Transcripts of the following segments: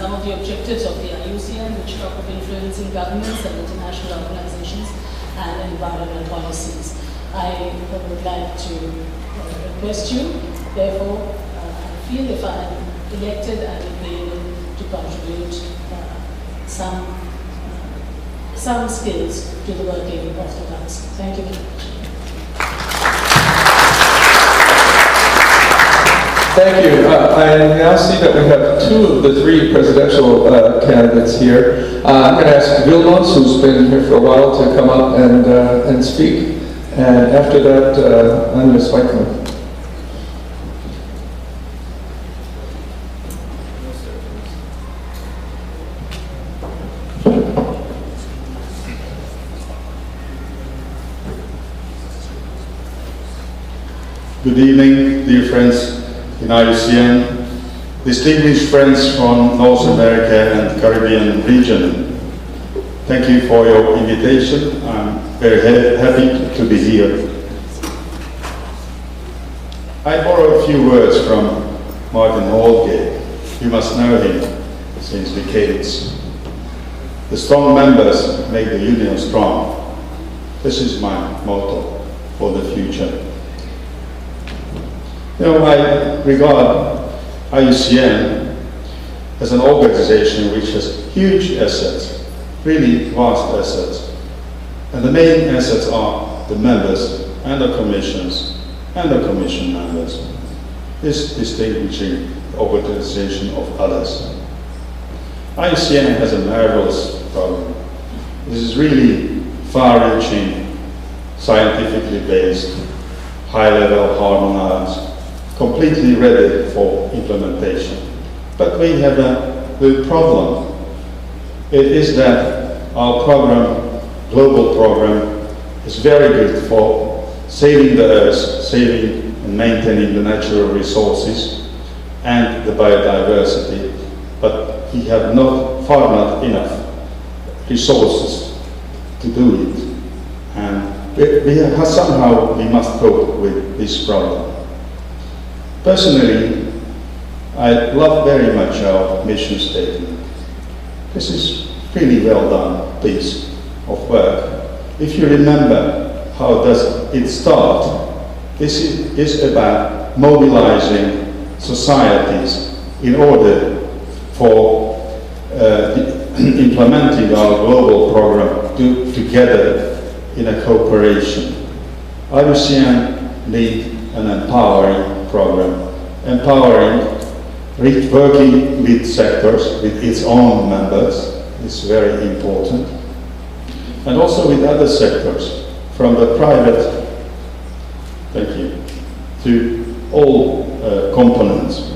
some of the objectives of the IUCN, which talk of influencing governments and international organizations and environmental policies. I would like to request you, therefore, I feel if I am elected, I will be able to contribute some skills to the working of the Council. Thank you very much. Thank you. I now see that we have two of the three presidential candidates here. I'm going to ask Vilmos, who's been here for a while, to come up and speak. And after that, Anja Schweikman. Good evening, dear friends in IUCN, distinguished friends from North America and Caribbean region. Thank you for your invitation. I'm very happy to be here. I borrow a few words from Martin Holgate. You must know him since decades. The strong members make the union strong. This is my motto for the future. You know, I regard IUCN as an organization which has huge assets, really vast assets. And the main assets are the members and the commissions and the commission members. This distinguishing the organization of others. IUCN has a marvelous program. This is really far-reaching, scientifically based, high-level, harmonized, completely ready for implementation. But we have a problem. It is that our program, global program, is very good for saving the earth, saving and maintaining the natural resources and the biodiversity, but we have far not enough resources to do it. And somehow we must cope with this problem. Personally, I love very much our mission statement. This is really well done piece of work. If you remember how does it start, this is about mobilizing societies in order for implementing our global program together in a cooperation. IUCN needs an empowering program, working with sectors, with its own members, is very important, and also with other sectors, from the private, to all components.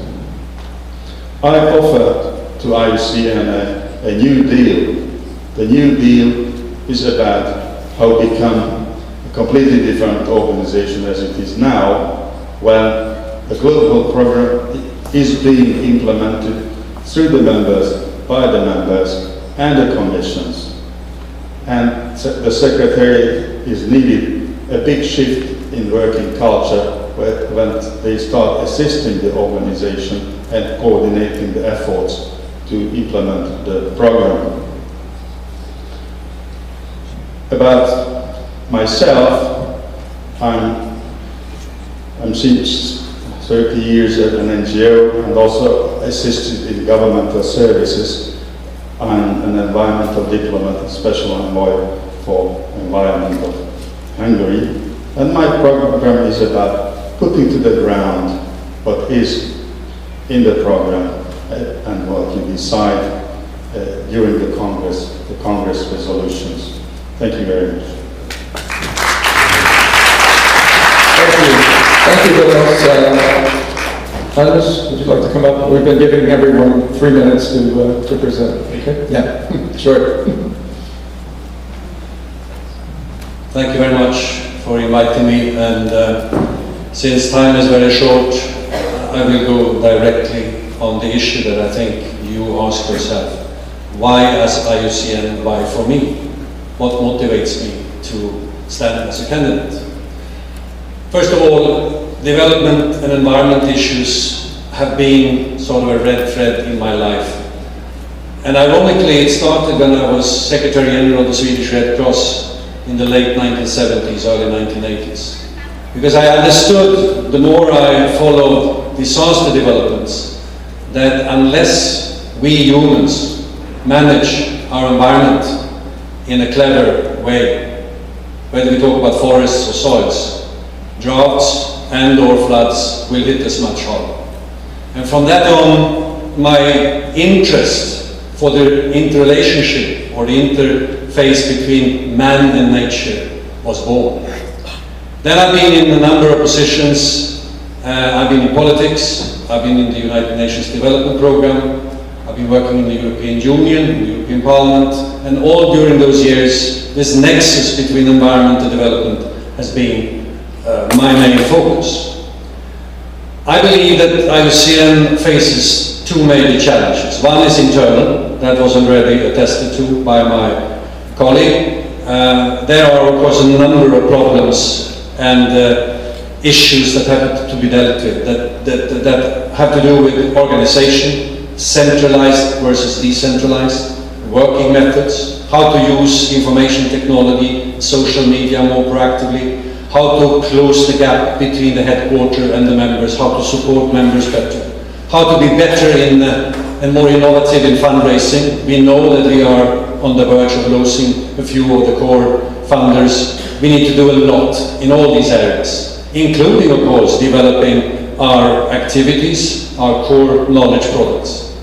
I offer to IUCN a new deal. The new deal is about how to become a completely different organization as it is now, when the global program is being implemented through the members, by the members, and the commissions. And the Secretariat is needed a big shift in working culture when they start assisting the organization and coordinating the efforts to implement the program. About myself, I'm since 30 years at an NGO and also assisted in governmental services. I'm an environmental diplomat, a special envoy for environment of Hungary. And my program is about putting to the ground what is in the program and what you decide during the Congress resolutions. Thank you very much. Thank you, Vilmos. Anders, would you like to come up? We've been giving everyone 3 minutes to present. Okay? Yeah, sure. Thank you very much for inviting me, and since time is very short, I will go directly on the issue that I think you ask yourself. Why as IUCN, why for me? What motivates me to stand as a candidate? First of all, development and environment issues have been sort of a red thread in my life. And ironically, it started when I was Secretary General of the Swedish Red Cross in the late 1970s, early 1980s. Because I understood, the more I followed disaster developments, that unless we humans manage our environment in a clever way, whether we talk about forests or soils, droughts and or floods will hit us much harder. And from that on, my interest for the interrelationship or the interface between man and nature was born. Then I've been in a number of positions. I've been in politics, I've been in the United Nations Development Programme, I've been working in the European Union, the European Parliament, and all during those years, this nexus between environment and development has been my main focus. I believe that IUCN faces two major challenges. One is internal, that was already attested to by my colleague. There are, of course, a number of problems and issues that have to be dealt with, that have to do with organization, centralized versus decentralized, working methods, how to use information technology, social media more proactively, how to close the gap between the headquarters and the members, how to support members better, how to be better in and more innovative in fundraising. We know that we are on the verge of losing a few of the core funders. We need to do a lot in all these areas, including, of course, developing our activities, our core knowledge products.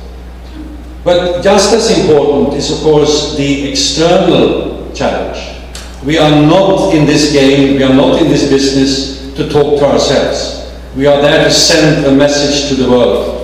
But just as important is, of course, the external challenge. We are not in this game, we are not in this business to talk to ourselves. We are there to send a message to the world.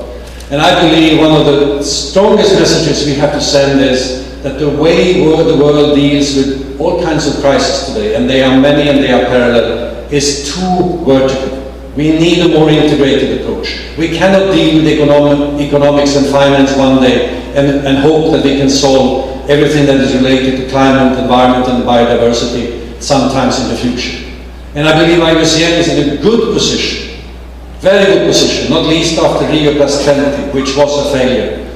And I believe one of the strongest messages we have to send is that the way the world deals with all kinds of crises today, and they are many and they are parallel, is too vertical. We need a more integrated approach. We cannot deal with economics and finance one day and hope that we can solve everything that is related to climate, environment and biodiversity sometimes in the future. And I believe IUCN is in a good position, very good position, not least after Rio+20, which was a failure,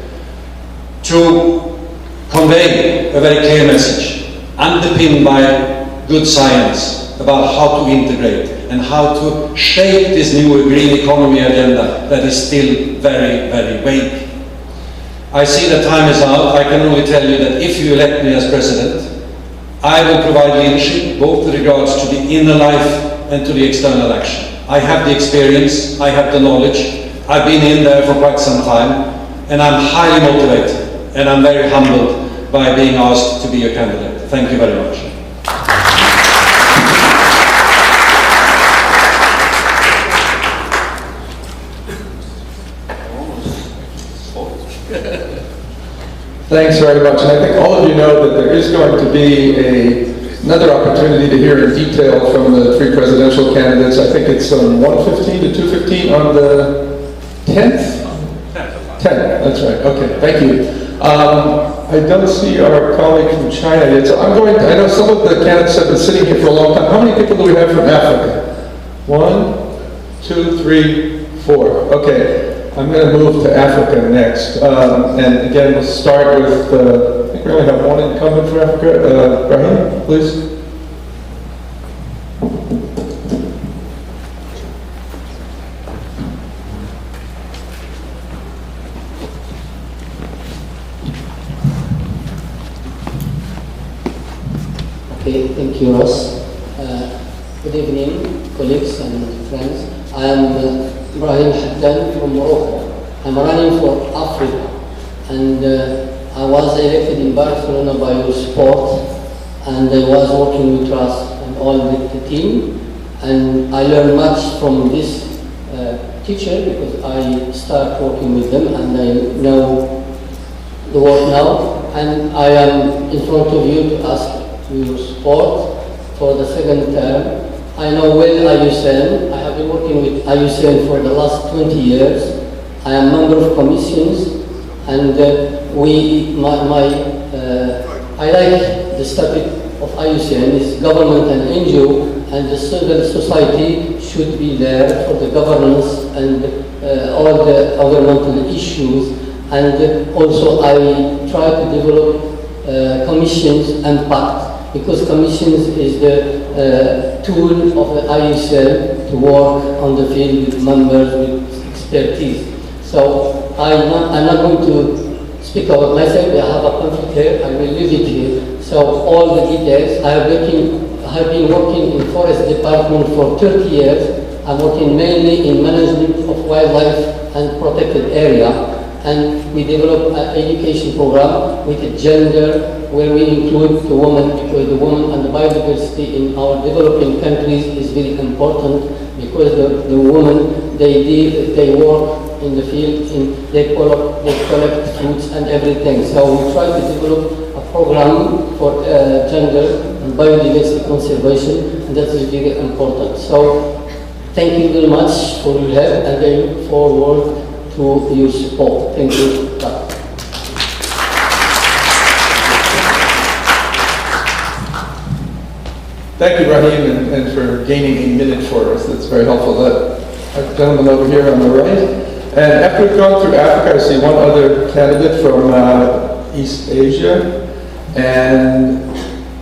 to convey a very clear message, underpinned by good science about how to integrate and how to shape this new green economy agenda that is still very, very vague. I see that time is out. I can only tell you that if you elect me as president, I will provide leadership both with regards to the inner life and to the external action. I have the experience, I have the knowledge, I've been in there for quite some time, and I'm highly motivated, and I'm very humbled by being asked to be a candidate. Thank you very much. Thanks very much. And I think all of you know that there is going to be another opportunity to hear in detail from the three presidential candidates. I think it's on 1:15 to 2:15 on the 10th? 10, that's right. Okay, thank you. I don't see our colleague from China yet, so I know some of the candidates have been sitting here for a long time. How many people do we have from Africa? 1, 2, 3, 4. Okay. I'm going to move to Africa next. And again, we'll start with, I think we only have one incumbent for Africa. Brahim, please. Okay, thank you, Ross. Good evening, colleagues and friends. I am Brahim Haddan from Morocco. I'm running for Africa, and I was elected in Barcelona by your support, and I was working with Ras and all the team, and I learned much from this teacher because I start working with them and I know the work now, and I am in front of you to ask your support for the second term. I know well IUCN. I have been working with IUCN for the last 20 years. I am member of commissions, and I like the statute of IUCN. It's government and NGO, and the civil society should be there for the governance and all the governmental issues And also I try to develop commissions and pacts, because commissions is the tool of the IUCN to work on the field with members with expertise. So I'm not going to speak about myself. I have a pamphlet here. I will leave it here. So all the details. I have been working in forest department for 30 years. I'm working mainly in management of wildlife and protected area, and we develop an education program with a gender where we include the woman, because the woman and the biodiversity in our developing countries is very important, because the women, they work in the field, they collect fruits and everything. So we try to develop a program for gender and biodiversity conservation, and that is very important. So thank you very much for your help, and I look forward to your support. Thank you. Thank you, Rahim, and for gaining a minute for us. That's very helpful. Our gentleman over here on the right. And after we've gone through Africa, I see one other candidate from East Asia. And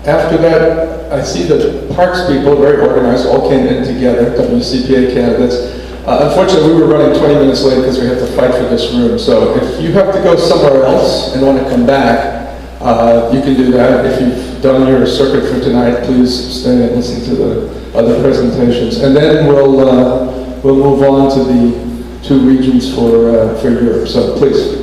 after that, I see the parks people, very organized, all came in together, WCPA candidates. Unfortunately, we were running 20 minutes late because we had to fight for this room. So if you have to go somewhere else and want to come back, you can do that. If you've done your circuit for tonight, please stay and listen to the other presentations. And then we'll move on to the two regions for Europe. So please.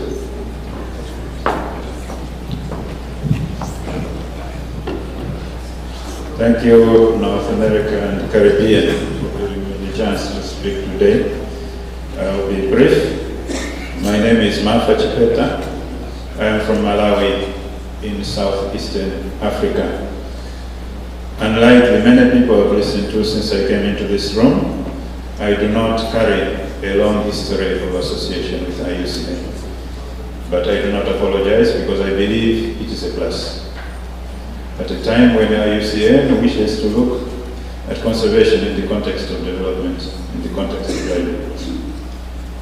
Thank you, North America and Caribbean, for giving me the chance to speak today. I'll be brief. My name is Mafa Chipeta. I am from Malawi in southeastern Africa. Unlike the many people I've listened to since I came into this room, I do not carry a long history of association with IUCN. But I do not apologize because I believe it is a plus. At a time when IUCN wishes to look at conservation in the context of development, in the context of livelihood.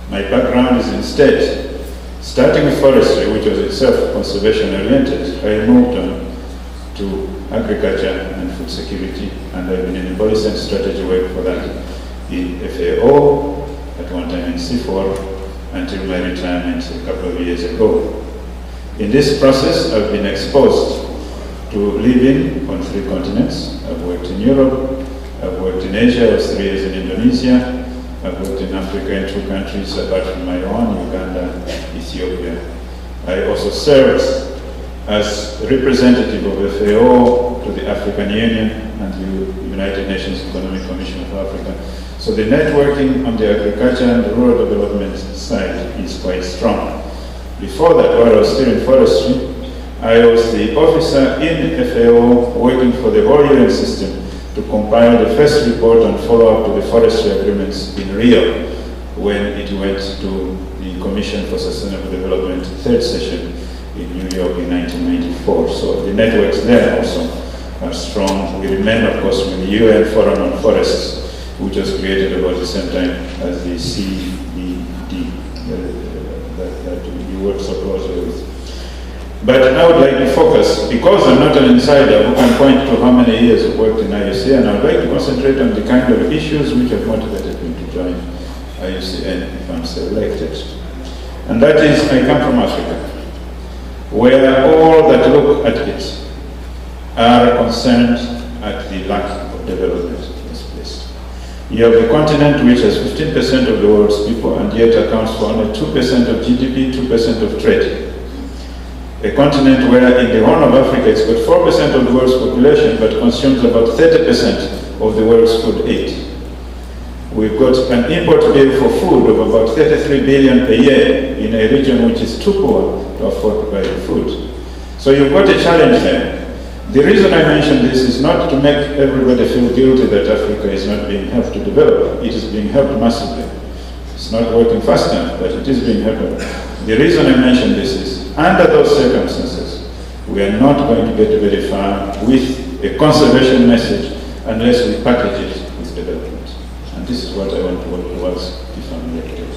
My background is instead, starting with forestry, which was itself conservation oriented, I moved on to agriculture and food security, and I've been in policy and strategy work for that in FAO, at one time in C4, until my retirement a couple of years ago. In this process, I've been exposed to living on 3 continents. I've worked in Europe, I've worked in Asia, I was 3 years in Indonesia, I've worked in Africa in 2 countries apart from my own, Uganda, Ethiopia. I also served as representative of FAO to the African Union and the United Nations Economic Commission of Africa. So the networking on the agriculture and the rural development side is quite strong. Before that, while I was still in forestry, I was the officer in FAO working for the whole UN system to compile the first report and follow-up to the forestry agreements in Rio when it went to the Commission for Sustainable Development 3rd session in New York in 1994. So the networks there also are strong. We remain, of course, with the UN Forum on Forests, which was created about the same time as the CBD that you work so closely with. But I would like to focus, because I'm not an insider who can point to how many years I've worked in IUCN, I would like to concentrate on the kind of issues which have motivated me to join IUCN if I'm selected. And that is, I come from Africa, where all that look at it are concerned at the lack of development in this place. You have a continent which has 15% of the world's people and yet accounts for only 2% of GDP, 2% of trade. A continent where in the Horn of Africa it's got 4% of the world's population but consumes about 30% of the world's food aid. We've got an import bill for food of about 33 billion a year in a region which is too poor to afford to buy the food. So you've got a challenge there. The reason I mention this is not to make everybody feel guilty that Africa is not being helped to develop. It is being helped massively. It's not working fast enough, but it is being helped. The reason I mention this is, under those circumstances, we are not going to get very far with a conservation message unless we package it with development. And this is what I want to work towards if I'm elected.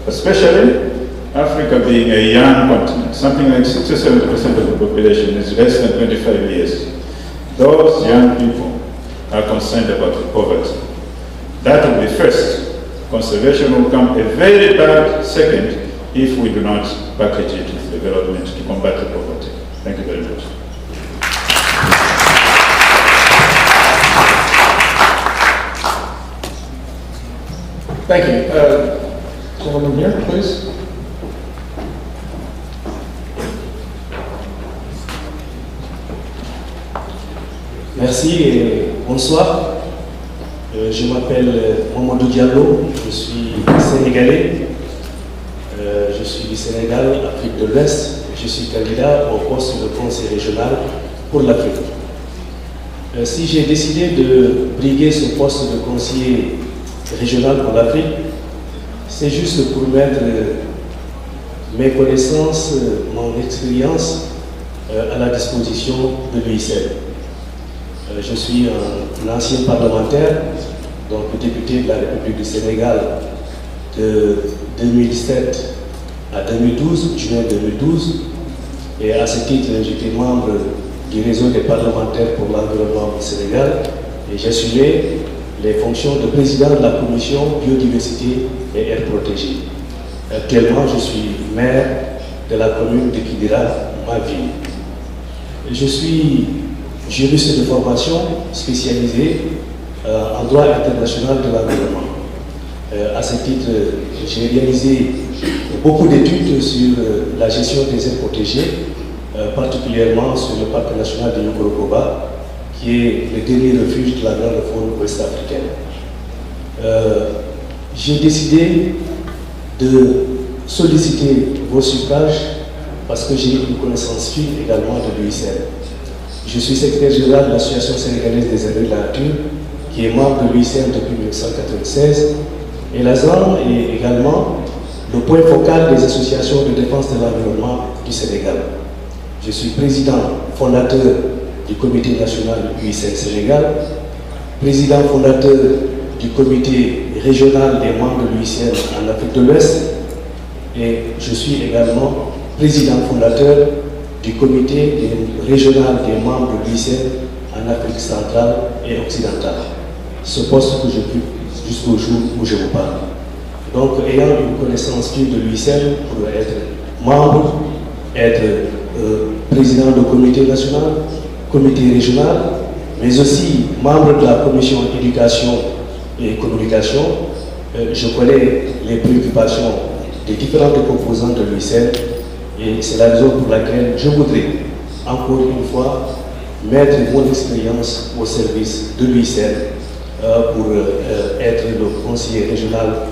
Especially Africa being a young continent, something like 60–70% of the population is less than 25 years. Those young people are concerned about poverty. That will be first. Conservation will come a very bad second if we do not package it with development to combat the poverty. Thank you very much. Thank you. Gentleman here, please. Merci et bonsoir. Je m'appelle Mamadou Diallo, je suis sénégalais. Je suis du Sénégal, Afrique de l'Ouest. Je suis candidat au poste de conseiller régional pour l'Afrique. Si j'ai décidé de briguer ce poste de conseiller régional pour l'Afrique, c'est juste pour mettre mes connaissances, mon expérience à la disposition de l'UICN. Je suis un ancien parlementaire, donc député de la République du Sénégal de 2007 à 2012, juin 2012, et à ce titre, j'étais membre du réseau des parlementaires pour l'environnement du Sénégal et j'assumais les fonctions de président de la commission biodiversité et air protégée. Actuellement, je suis maire de la commune de Kidira, ma ville. Je suis juriste de formation spécialisé en droit international de l'environnement. À ce titre, j'ai réalisé beaucoup d'études sur la gestion des aires protégées, particulièrement sur le parc national de Ngorokoba, qui est le dernier refuge de la grande faune ouest-africaine. J'ai décidé de solliciter vos suffrages parce que j'ai une connaissance fine également de l'UICN. Je suis secrétaire général de l'Association sénégalaise des amis de la nature, qui est membre de l'UICN depuis 1996, et la ZAN est également le point focal des associations de défense de l'environnement du Sénégal. Je suis président fondateur du comité national UICN Sénégal, président fondateur du comité régional des membres de l'UICN en Afrique de l'Ouest, et je suis également président fondateur du comité régional des membres de l'UICN en Afrique centrale et occidentale. Ce poste que j'occupe jusqu'au jour où je vous parle. Donc, ayant une connaissance fine de l'UICN pour être membre, être président du comité national, comité régional, mais aussi membre de la commission éducation et communication, je connais les préoccupations des différentes composantes de l'UICN et c'est la raison pour laquelle je voudrais encore une fois mettre mon expérience au service de l'UICN pour être le conseiller régional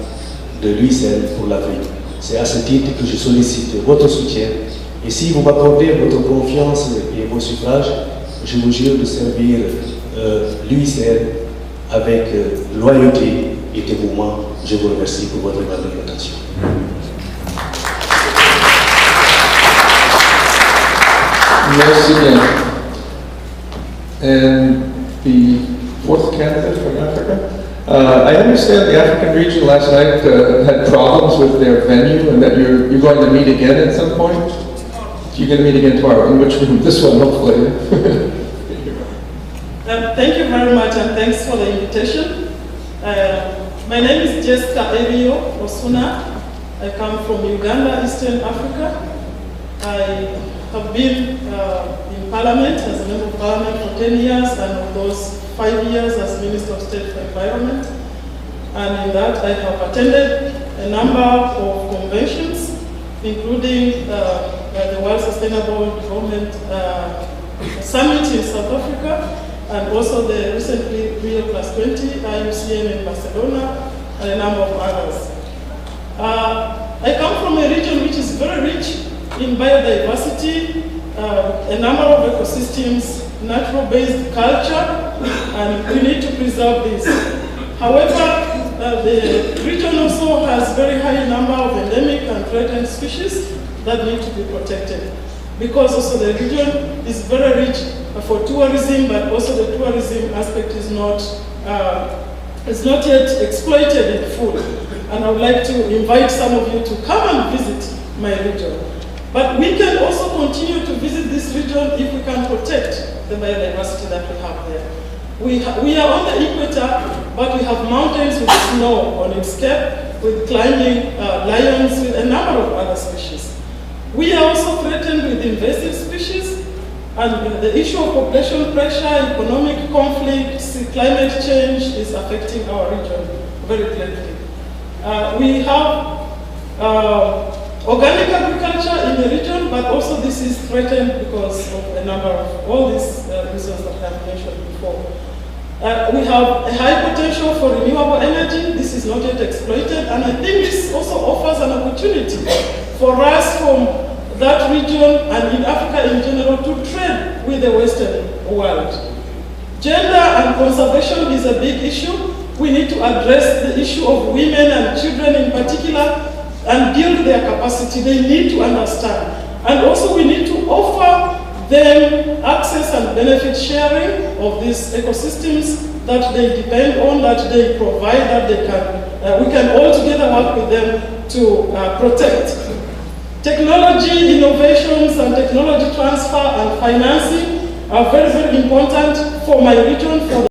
de l'UICN pour l'Afrique. C'est à ce titre que je sollicite votre soutien et si vous m'accordez votre confiance et vos suffrages, je vous jure de servir l'UICN avec loyauté et dévouement. Je vous remercie pour votre grande attention. Merci bien. And the fourth candidate from Africa. I understand the African region last night had problems with their venue and that you're going to meet again at some point. You're going to meet again tomorrow. In which room? This one, hopefully. Thank you very much and thanks for the invitation. My name is Jessica Erio Osuna. I come from Uganda, Eastern Africa. I have been in Parliament as a member of Parliament for 10 years and of those 5 years as Minister of State for Environment. And in that I have attended a number of conventions, including the World Sustainable Development Summit in South Africa, and also the recently Rio +20 IUCN in Barcelona, and a number of others. I come from a region which is very rich in biodiversity, a number of ecosystems, natural-based culture, and we need to preserve this. However, the region also has very high number of endemic and threatened species that need to be protected. Because also the region is very rich for tourism, but also the tourism aspect is not yet exploited in full. And I would like to invite some of you to come and visit my region. But we can also continue to visit this region if we can protect the biodiversity that we have there. We are on the equator, but we have mountains with snow on its cap, with climbing lions, with a number of other species. We are also threatened with invasive species, and the issue of population pressure, economic conflicts, climate change is affecting our region very greatly. We have organic agriculture in the region, but also this is threatened because of a number of all these reasons that I have mentioned before. We have a high potential for renewable energy. This is not yet exploited, and I think this also offers an opportunity for us from that region and in Africa in general to trade with the Western world. Gender and conservation is a big issue. We need to address the issue of women and children in particular and build their capacity. They need to understand. And also we need to offer them access and benefit sharing of these ecosystems that they depend on, that they provide, that they can, we can all together work with them to protect. Technology innovations and technology transfer and financing are very, very important for my region, for